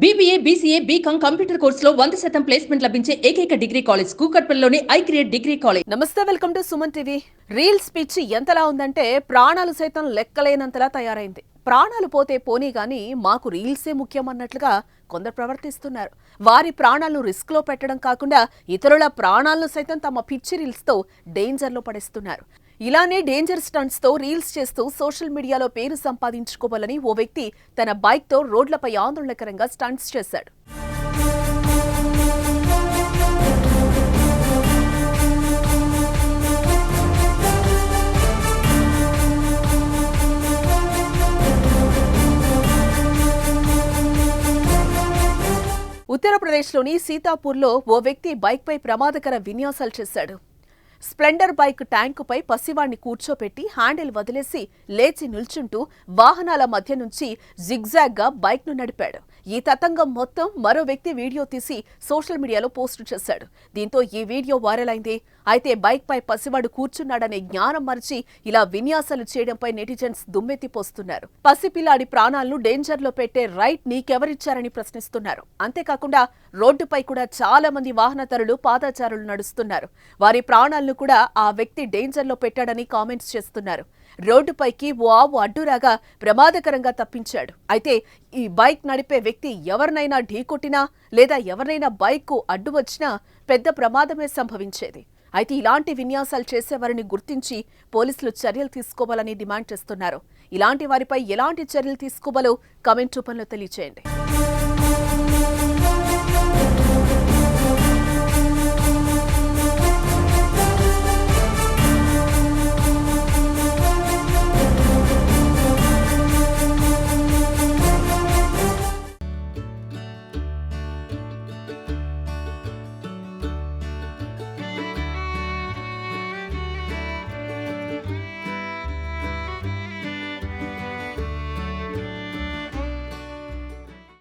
BBA, BCA, BCom computer కోర్సులో 100% placement లభించే ఏకైక డిగ్రీ కాలేజ్ కూకట్పల్లిలోని ఐక్రియేట్ డిగ్రీ కాలేజ్. నమస్తే, welcome to Suman TV. Reels పిచ్చి ఎంతలా ఉందంటే ప్రాణాలు సైతం లెక్కలేనంతలా తయారైంది. ప్రాణాలు పోతే పోనీ గానీ మాకు రీల్సే ముఖ్యం అన్నట్లుగా కొందరు ప్రవర్తిస్తున్నారు. వారి ప్రాణాలను రిస్క్ లో పెట్టడం కాకుండా ఇతరుల ప్రాణాలను సైతం తమ పిచ్చి రీల్స్ తో డేంజర్ లో పడేస్తున్నారు. ఇలానే డేంజర్ స్టంట్స్ తో రీల్స్ చేస్తూ సోషల్ మీడియాలో పేరు సంపాదించుకోవాలని ఓ వ్యక్తి తన బైక్ తో రోడ్లపై ఆందోళనకరంగా స్టంట్స్ చేశాడు. ఉత్తరప్రదేశ్లోని సీతాపూర్లో ఓ వ్యక్తి బైక్పై ప్రమాదకర విన్యాసాలు చేశాడు. స్ప్లెండర్ బైక్ ట్యాంకుపై పసివాణ్ణి కూర్చోపెట్టి హ్యాండిల్ వదిలేసి లేచి నిల్చుంటూ వాహనాల మధ్య నుంచి జిగ్జాగ్గా బైక్ను నడిపాడు. ఈ తతంగం మొత్తం మరో వ్యక్తి వీడియో తీసి సోషల్ మీడియాలో పోస్టు చేశాడు. దీంతో ఈ వీడియో వైరల్ అయింది. అయితే బైక్పై పసివాడు కూర్చున్నాడనే జ్ఞానం మరిచి ఇలా విన్యాసాలు చేయడంపై నెటిజన్స్ దుమ్మెత్తిపోస్తున్నారు. పసిపిల్లాడి ప్రాణాలను డేంజర్లో పెట్టే రైట్ నీకెవరిచ్చారని ప్రశ్నిస్తున్నారు. అంతేకాకుండా రోడ్డుపై కూడా చాలా మంది వాహనదారులు పాదచారులు నడుస్తున్నారు. వారి ప్రాణాలను కూడా ఆ వ్యక్తి డేంజర్లో పెట్టాడని కామెంట్స్ చేస్తున్నారు. రోడ్డుపైకి ఓ ఆవు అడ్డురాగా ప్రమాదకరంగా తప్పించాడు. అయితే ఈ బైక్ నడిపే వ్యక్తి ఎవరినైనా ఢీకొట్టినా లేదా ఎవరినైనా బైక్కు అడ్డు వచ్చినా పెద్ద ప్రమాదమే సంభవించేది. అయితే ఇలాంటి విన్యాసాలు చేసేవారిని గుర్తించి పోలీసులు చర్యలు తీసుకోవాలని డిమాండ్ చేస్తున్నారు. ఇలాంటి వారిపై ఎలాంటి చర్యలు తీసుకోవాలో కామెంట్ రూపంలో తెలియజేయండి.